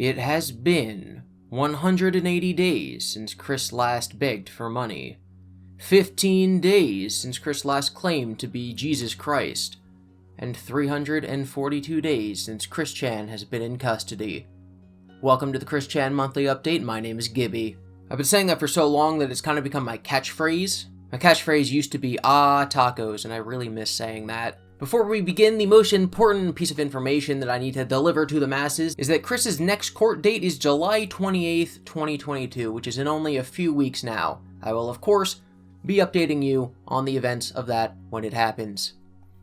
It has been 180 days since Chris last begged for money. 15 days since Chris last claimed to be Jesus Christ. And 342 days since Chris Chan has been in custody. Welcome to the Chris Chan Monthly Update. My name is GiBi. I've been saying that for so long that it's kind of become my catchphrase. My catchphrase used to be, tacos, and I really miss saying that. Before we begin, the most important piece of information that I need to deliver to the masses is that Chris's next court date is July 28th, 2022, which is in only a few weeks now. I will, of course, be updating you on the events of that when it happens.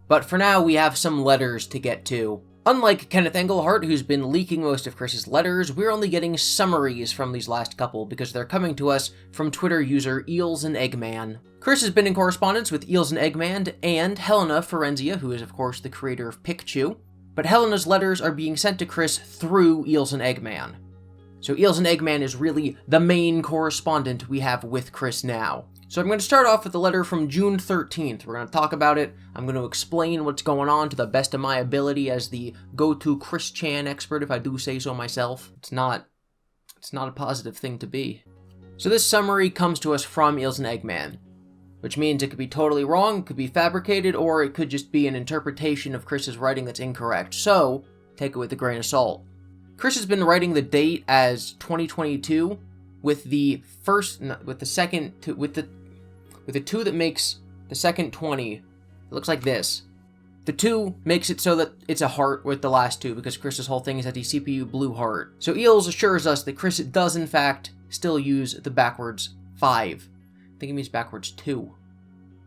But for now, we have some letters to get to. Unlike Kenneth Engelhart, who's been leaking most of Chris's letters, we're only getting summaries from these last couple because they're coming to us from Twitter user Eels and Eggman. Chris has been in correspondence with Eels and Eggman and Helena Forenzia, who is of course the creator of Pikachu, but Helena's letters are being sent to Chris through Eels and Eggman. So Eels and Eggman is really the main correspondent we have with Chris now. So I'm going to start off with a letter from June 13th. We're going to talk about it. I'm going to explain what's going on to the best of my ability as the go-to Chris Chan expert, if I do say so myself. It's not a positive thing to be. So this summary comes to us from Eels and Eggman, which means it could be totally wrong, it could be fabricated, or it could just be an interpretation of Chris's writing that's incorrect. So take it with a grain of salt. Chris has been writing the date as 2022 with the two that makes the second 20. It looks like this. The 2 makes it so that it's a heart with the last 2 because Chris's whole thing is at the CPU blue heart. So Eels assures us that Chris does in fact still use the backwards 5. I think it means backwards 2.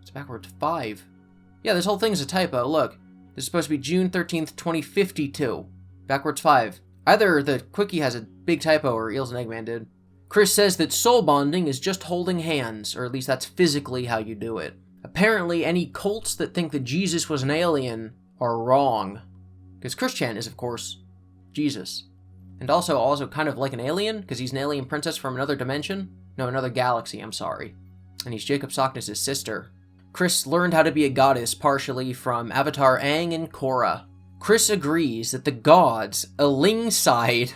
It's backwards 5. Yeah, this whole thing's a typo. Look, this is supposed to be June 13th, 2052. Backwards 5. Either the Quickie has a big typo or Eels and Eggman did. Chris says that soul bonding is just holding hands, or at least that's physically how you do it. Apparently, any cults that think that Jesus was an alien are wrong. Because Chris Chan is, of course, Jesus. And also kind of like an alien, because he's an alien princess from another dimension. No, another galaxy, I'm sorry. And he's Jacob Sockness' sister. Chris learned how to be a goddess partially from Avatar Aang and Korra. Chris agrees that the gods, alongside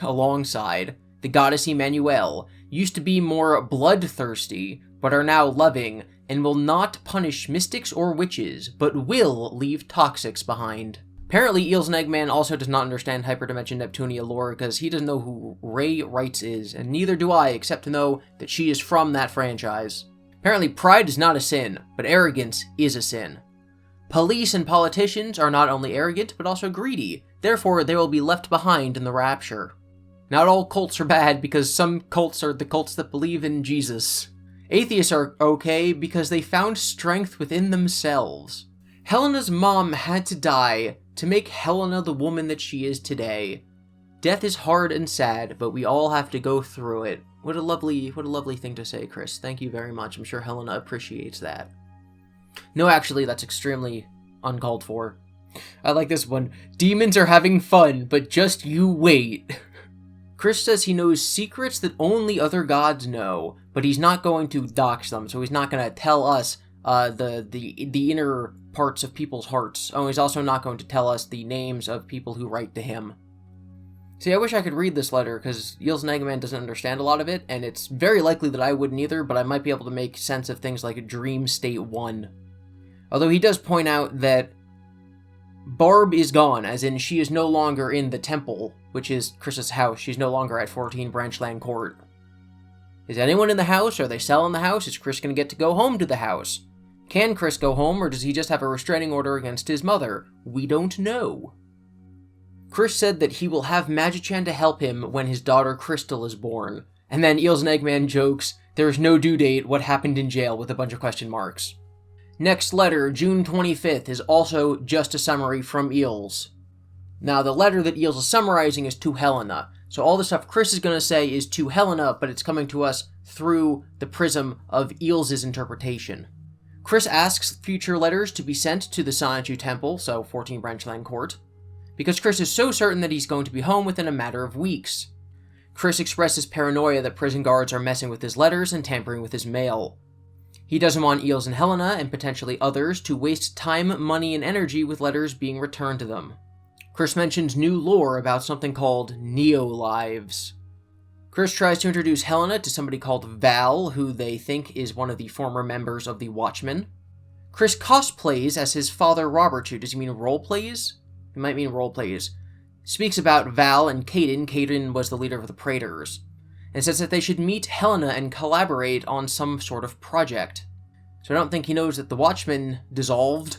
the goddess Emmanuel, used to be more bloodthirsty, but are now loving, and will not punish mystics or witches, but will leave toxics behind. Apparently, Eels and Eggman also does not understand Hyperdimension Neptunia lore, because he doesn't know who Ray Wrights is, and neither do I, except to know that she is from that franchise. Apparently, pride is not a sin, but arrogance is a sin. Police and politicians are not only arrogant, but also greedy. Therefore, they will be left behind in the rapture. Not all cults are bad, because some cults are the cults that believe in Jesus. Atheists are okay because they found strength within themselves. Helena's mom had to die to make Helena the woman that she is today. Death is hard and sad, but we all have to go through it. What a lovely thing to say, Chris. Thank you very much. I'm sure Helena appreciates that. No, actually, that's extremely uncalled for. I like this one. Demons are having fun, but just you wait. Chris says he knows secrets that only other gods know, but he's not going to dox them, so he's not going to tell us the inner parts of people's hearts. Oh, he's also not going to tell us the names of people who write to him. See, I wish I could read this letter, because Eels and Eggman doesn't understand a lot of it, and it's very likely that I wouldn't either, but I might be able to make sense of things like Dream State 1. Although he does point out that Barb is gone, as in she is no longer in the temple, which is Chris's house. She's no longer at 14 Branchland Court. Is anyone in the house? Are they selling the house? Is Chris going to get to go home to the house? Can Chris go home, or does he just have a restraining order against his mother? We don't know. Chris said that he will have Magi-chan to help him when his daughter Crystal is born. And then Eels and Eggman jokes, there is no due date, what happened in jail, with a bunch of question marks. Next letter, June 25th, is also just a summary from Eels. Now, the letter that Eels is summarizing is to Helena. So all the stuff Chris is going to say is to Helena, but it's coming to us through the prism of Eels' interpretation. Chris asks future letters to be sent to the Sanachu Temple, so 14 Branchland Court, because Chris is so certain that he's going to be home within a matter of weeks. Chris expresses paranoia that prison guards are messing with his letters and tampering with his mail. He doesn't want Eels and Helena, and potentially others, to waste time, money, and energy with letters being returned to them. Chris mentions new lore about something called Neo-Lives. Chris tries to introduce Helena to somebody called Val, who they think is one of the former members of the Watchmen. Chris cosplays as his father Robert. Does he mean roleplays? He might mean roleplays. Speaks about Val and Caden. Caden was the leader of the Praetors. And says that they should meet Helena and collaborate on some sort of project. So I don't think he knows that the Watchmen dissolved.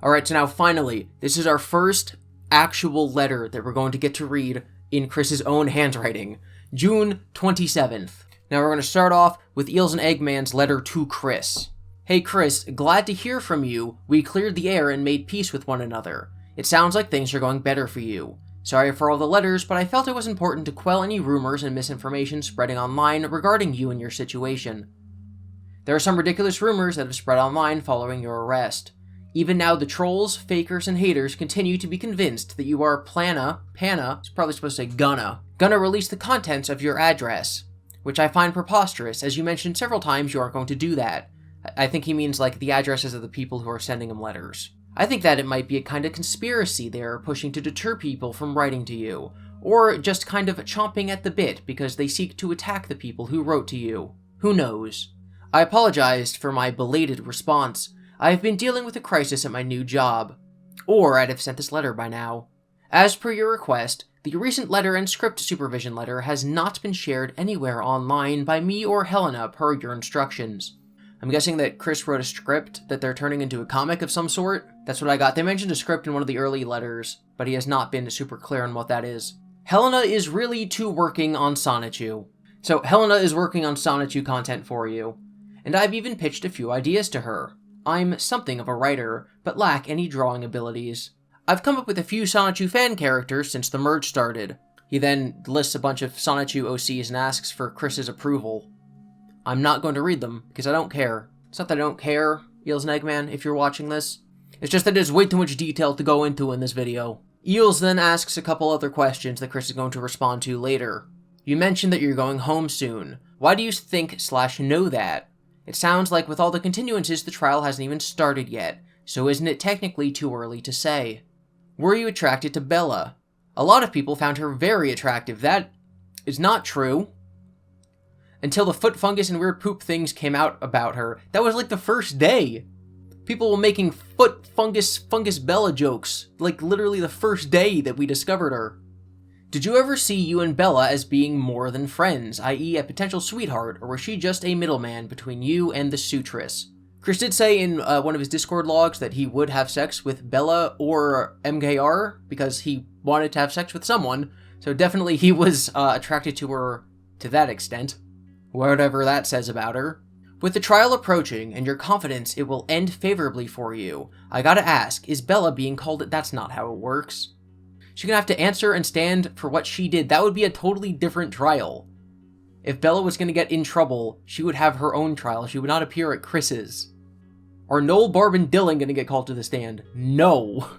Alright, so now finally, this is our first actual letter that we're going to get to read in Chris's own handwriting. June 27th. Now we're going to start off with Eels and Eggman's letter to Chris. Hey Chris, glad to hear from you. We cleared the air and made peace with one another. It sounds like things are going better for you. Sorry for all the letters, but I felt it was important to quell any rumors and misinformation spreading online regarding you and your situation. There are some ridiculous rumors that have spread online following your arrest. Even now, the trolls, fakers, and haters continue to be convinced that you are Panna, it's probably supposed to say gonna release the contents of your address, which I find preposterous, as you mentioned several times you aren't going to do that. I think he means like the addresses of the people who are sending him letters. I think that it might be a kind of conspiracy they're pushing to deter people from writing to you, or just kind of chomping at the bit because they seek to attack the people who wrote to you. Who knows? I apologized for my belated response. I have been dealing with a crisis at my new job. Or I'd have sent this letter by now. As per your request, the recent letter and script supervision letter has not been shared anywhere online by me or Helena per your instructions. I'm guessing that Chris wrote a script that they're turning into a comic of some sort. That's what I got. They mentioned a script in one of the early letters, but he has not been super clear on what that is. Helena is really too working on Sonichu. So Helena is working on Sonichu content for you. And I've even pitched a few ideas to her. I'm something of a writer, but lack any drawing abilities. I've come up with a few Sonichu fan characters since the merge started. He then lists a bunch of Sonichu OCs and asks for Chris's approval. I'm not going to read them, because I don't care. It's not that I don't care, Eels and Eggman, if you're watching this. It's just that there's way too much detail to go into in this video. Eels then asks a couple other questions that Chris is going to respond to later. You mentioned that you're going home soon. Why do you think/know that? It sounds like with all the continuances, the trial hasn't even started yet, so isn't it technically too early to say? Were you attracted to Bella? A lot of people found her very attractive. That is not true. Until the foot fungus and weird poop things came out about her. That was like the first day. People were making foot fungus Bella jokes, like literally the first day that we discovered her. Did you ever see you and Bella as being more than friends, i.e. a potential sweetheart, or was she just a middleman between you and the suitress? Chris did say in one of his Discord logs that he would have sex with Bella or MKR, because he wanted to have sex with someone, so definitely he was attracted to her to that extent. Whatever that says about her. With the trial approaching, and your confidence it will end favorably for you, I gotta ask, is Bella being called it? That's not how it works. She's gonna have to answer and stand for what she did. That would be a totally different trial. If Bella was gonna get in trouble, she would have her own trial. She would not appear at Chris's. Are Noel, Barb, and Dylan gonna get called to the stand? No.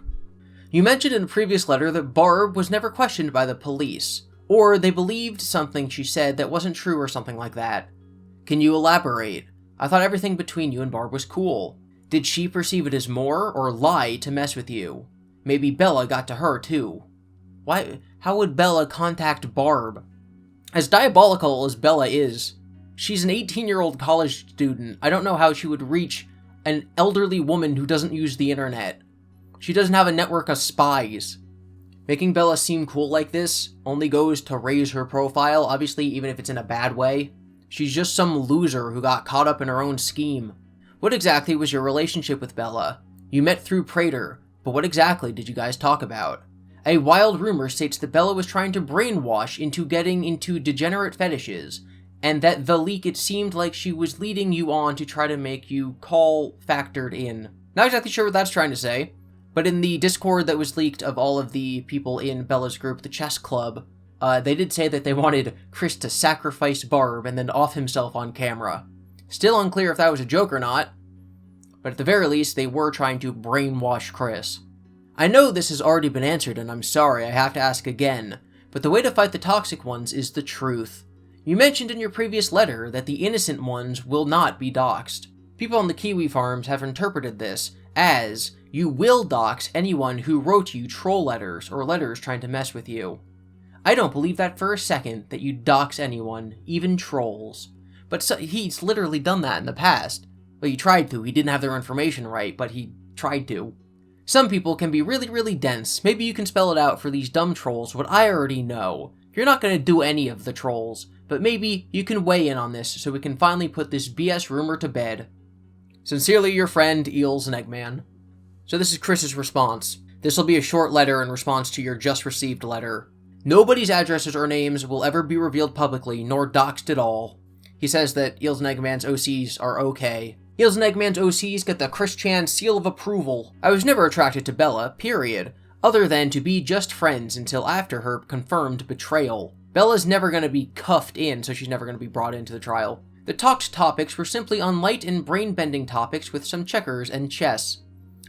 You mentioned in a previous letter that Barb was never questioned by the police. Or they believed something she said that wasn't true or something like that. Can you elaborate? I thought everything between you and Barb was cool. Did she perceive it as more, or lie to mess with you? Maybe Bella got to her too. Why? How would Bella contact Barb? As diabolical as Bella is, she's an 18-year-old college student. I don't know how she would reach an elderly woman who doesn't use the internet. She doesn't have a network of spies. Making Bella seem cool like this only goes to raise her profile, obviously, even if it's in a bad way. She's just some loser who got caught up in her own scheme. What exactly was your relationship with Bella? You met through Praetor, but what exactly did you guys talk about? A wild rumor states that Bella was trying to brainwash into getting into degenerate fetishes, and that the leak it seemed like she was leading you on to try to make you call factored in. Not exactly sure what that's trying to say. But in the Discord that was leaked of all of the people in Bella's group, the chess club, they did say that they wanted Chris to sacrifice Barb and then off himself on camera. Still unclear if that was a joke or not, but at the very least, they were trying to brainwash Chris. I know this has already been answered, and I'm sorry, I have to ask again, but the way to fight the toxic ones is the truth. You mentioned in your previous letter that the innocent ones will not be doxxed. People on the Kiwi farms have interpreted this as you will dox anyone who wrote you troll letters or letters trying to mess with you. I don't believe that for a second, that you dox anyone, even trolls. But he's literally done that in the past. Well, he tried to. He didn't have their information right, but he tried to. Some people can be really, really dense. Maybe you can spell it out for these dumb trolls, what I already know. You're not going to do any of the trolls, but maybe you can weigh in on this so we can finally put this BS rumor to bed. Sincerely your friend, Eels and Eggman. So this is Chris's response. This will be a short letter in response to your just received letter. Nobody's addresses or names will ever be revealed publicly, nor doxed at all. He says that Eels and Eggman's OCs are okay. Eels and Eggman's OCs get the Chris Chan seal of approval. I was never attracted to Bella, period, other than to be just friends until after her confirmed betrayal. Bella's never going to be cuffed in, so she's never going to be brought into the trial. The talked topics were simply on light and brain-bending topics with some checkers and chess.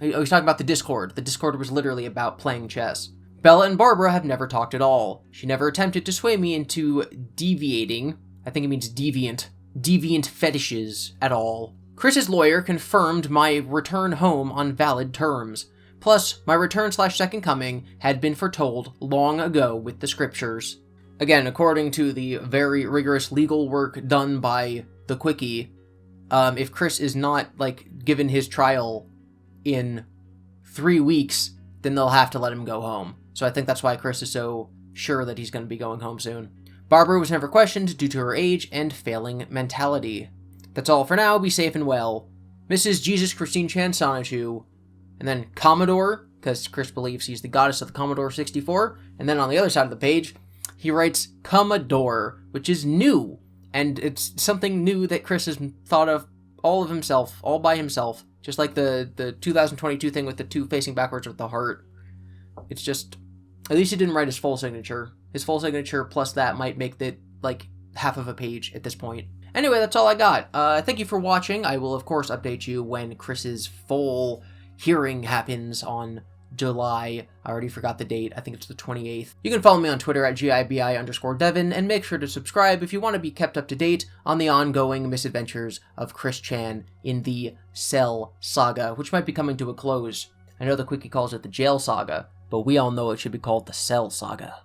Oh, he's talking about the Discord. The Discord was literally about playing chess. Bella and Barbara have never talked at all. She never attempted to sway me into deviating, I think it means deviant fetishes at all. Chris's lawyer confirmed my return home on valid terms. Plus, my return/second coming had been foretold long ago with the scriptures. Again, according to the very rigorous legal work done by the Quickie, if Chris is not, given his trial in 3 weeks, then they'll have to let him go home. So I think that's why Chris is so sure that he's going to be going home soon. Barbara was never questioned due to her age and failing mentality. That's all for now. Be safe and well. Mrs. Jesus Christine Chan Sonichu. And then Commodore, because Chris believes he's the goddess of the Commodore 64. And then on the other side of the page, he writes Commodore, which is new. And it's something new that Chris has thought of all by himself. Just like the 2022 thing with the two facing backwards with the heart. It's just, at least he didn't write his full signature. His full signature plus that might make it half of a page at this point. Anyway, that's all I got. Thank you for watching. I will, of course, update you when Chris's full hearing happens on July. I already forgot the date. I think it's the 28th. You can follow me on Twitter at GiBi_Devin, and make sure to subscribe if you want to be kept up to date on the ongoing misadventures of Chris Chan in the Cell Saga, which might be coming to a close. I know the Quickie calls it the Jail Saga, but we all know it should be called the Cell Saga.